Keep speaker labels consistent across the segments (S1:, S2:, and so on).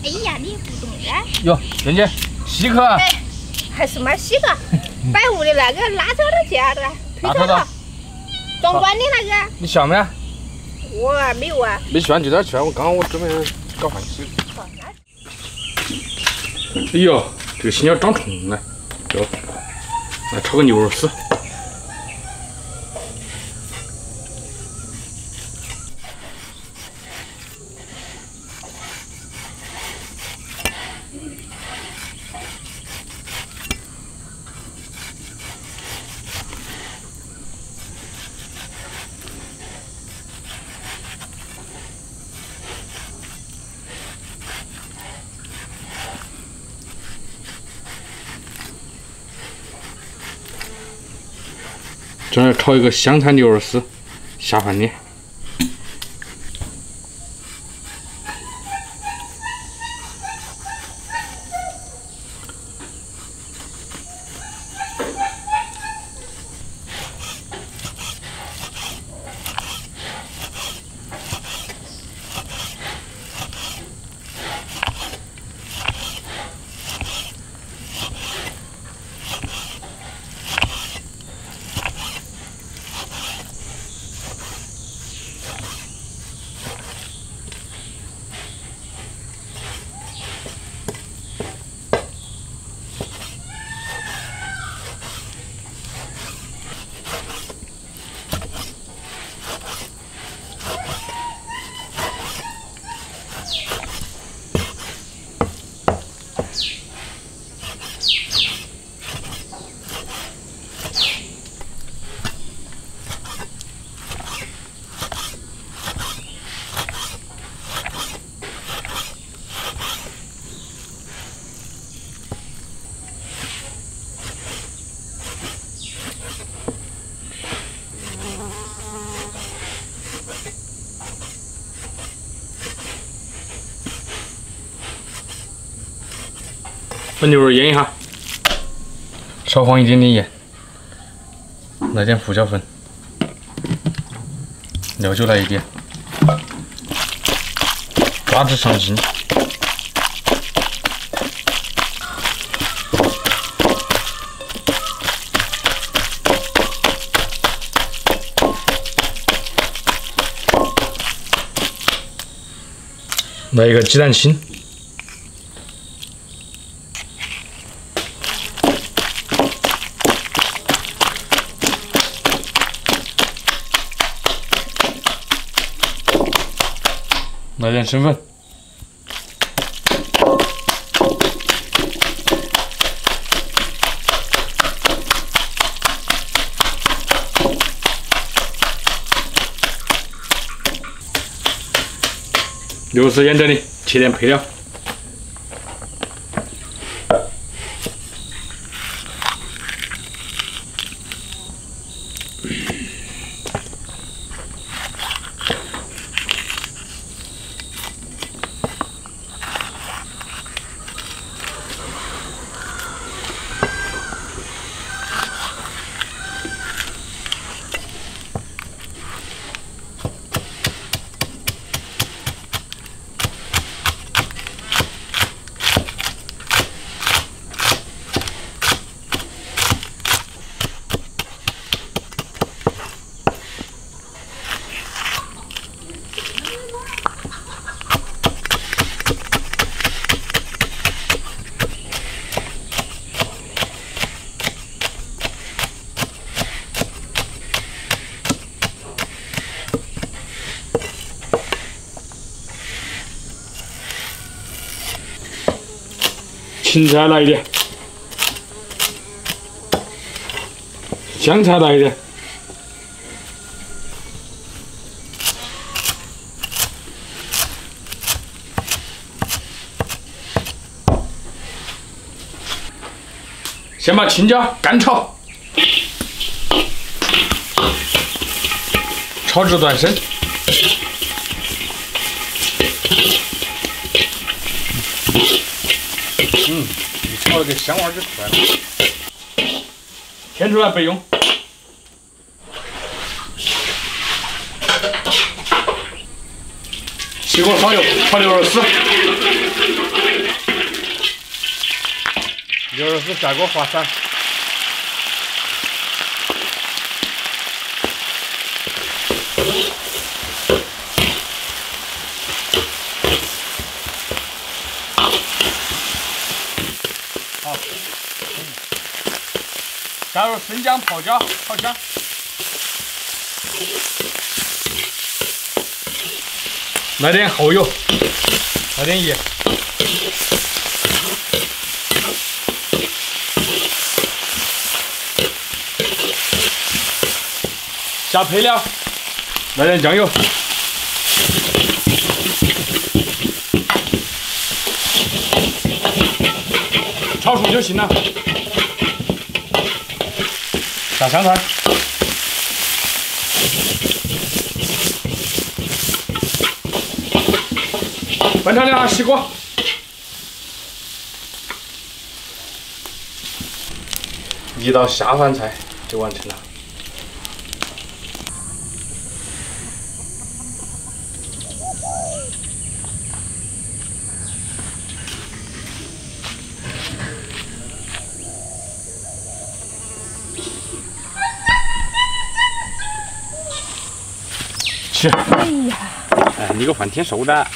S1: 哎呀，你不懂啊！
S2: 哟，娟姐，稀客啊！
S1: 哎，还是买稀客，摆物的那个拉车的去啊，这个推车的，装管的那个。
S2: 你笑没啊？
S1: 我啊没有啊。
S2: 没笑就点去啊！我刚刚准备搞饭吃。哎呦，这个心要长虫了，哟，来炒个牛肉丝。 这儿炒一个香菜牛肉丝，下饭的。把牛肉腌一下，少放一点点盐，来点胡椒粉，料酒来一点，抓至上劲。来一个鸡蛋清。 来点生粉，牛丝腌这里，切点配料。 芹菜来一点，香菜来一点，先把青椒干炒，炒至断生。 炒了个香味就出来了，添出来备用。起锅烧油，炒牛肉丝。牛肉丝下锅滑散。好，加入生姜、泡椒，炒香。来点蚝油，来点盐，下配料，来点酱油，炒熟就行了。下香菜。焖调料熄锅，一道下饭菜就完成了。吃。哎呀！哎，你个饭挺瘦的。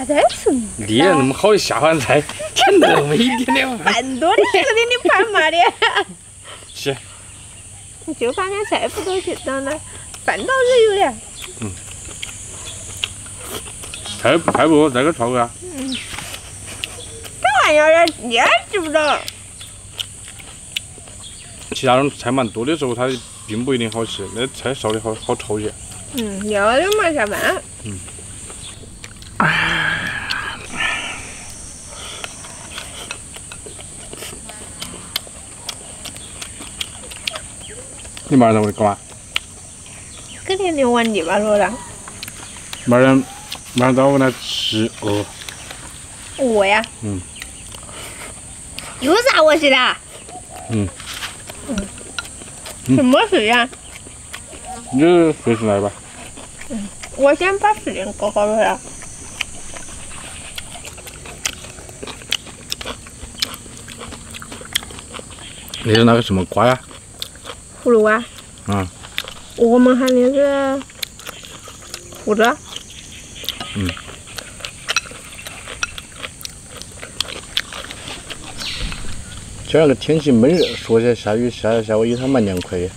S1: 再吃。
S2: 你那么好的下饭菜，吃那么一点点饭。
S1: 饭多的吃的你盘嘛的。
S2: 是。
S1: 就把那菜不都去当那饭倒是有的。
S2: 嗯。菜不多，再给炒个。
S1: 嗯。这玩意儿你也知不着。
S2: 其他种菜蛮多的时候，它并不一定好吃，那菜烧的好臭些。
S1: 嗯，要点嘛下饭。
S2: 嗯。你马上回去干嘛？
S1: 给天天玩泥巴了。
S2: 马上到我那吃饿。
S1: 饿呀？
S2: 嗯。
S1: 有啥恶心的？
S2: 嗯。
S1: 什么事呀？
S2: 你就随时来吧。
S1: 嗯，我先把事情搞好了呀。
S2: 那是那个什么瓜呀？
S1: 葫芦娃。
S2: 嗯。
S1: 我们喊的是胡子。
S2: 嗯。今儿个天气闷热，说起来下雨下午也还蛮凉快的。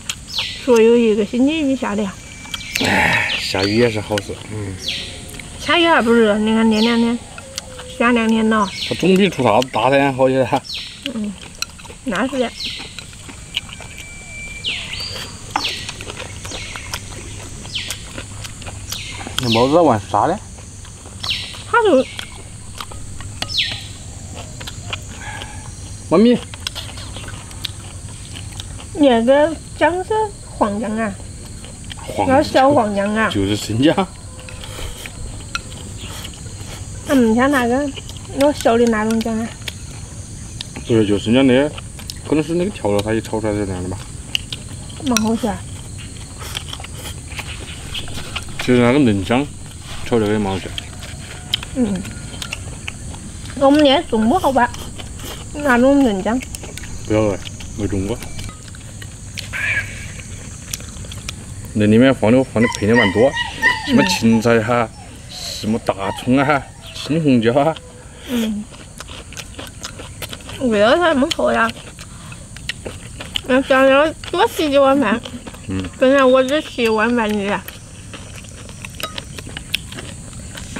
S1: 说有1个星期雨下的呀。
S2: 哎，下雨也是好事。嗯。
S1: 下雨还不热，你看那2天下2天了。
S2: 它总比出大太阳好些噻。
S1: 嗯，那是的。
S2: 那猫子在玩啥呢？
S1: 它就
S2: 妈咪，
S1: 那个姜是黄姜啊，那小黄姜啊，
S2: 就是生姜。
S1: 像那个我小的那种姜啊。
S2: 不是，就生姜那，可能是那个调料它一炒出来是那样的吧。
S1: 蛮好吃啊。
S2: 其实那个嫩姜炒这个也蛮好吃。
S1: 嗯。我们那种不好吧？那种嫩姜。
S2: 不要了，没种过。那里面放的配料蛮多，什么芹菜哈，什么大葱啊，青红椒啊。
S1: 嗯。味道才蛮好呀。那想要多吃几碗饭。
S2: 嗯。
S1: 本来我只吃1碗饭的。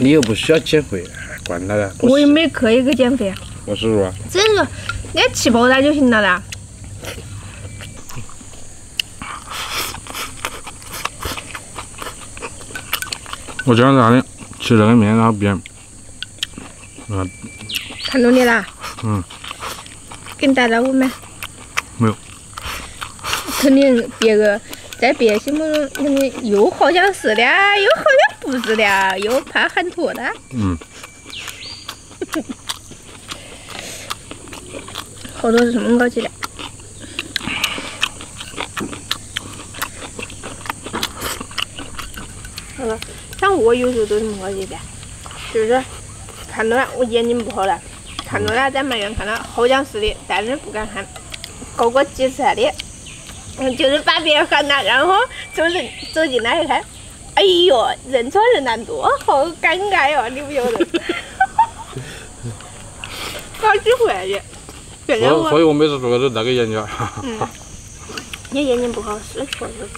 S2: 你又不需要减肥，管他的。
S1: 我也没刻意去减肥。
S2: 我是说。
S1: 只是说，你吃饱它就行了啦。
S2: 我今儿在那里吃这个面，然后别人，
S1: 看到你啦？
S2: 嗯。
S1: 给你打招呼没？
S2: 没有。
S1: 肯定别个在别心目中肯定又好像是的，又好像不是的，又怕喊错的。
S2: 嗯。
S1: 好多是什么搞起的？好了，像像我有时候都是摸这边，就是看到了我眼睛不好了，看到了在门院看到好像是的，但是不敢看，搞过几次的，就是把别人喊了，然后就是走进来一看，哎呦，认错人难多，好尴尬哟，你不晓得。好机会的。
S2: 所以我每次做都那个研究。
S1: 你眼睛不好是确实。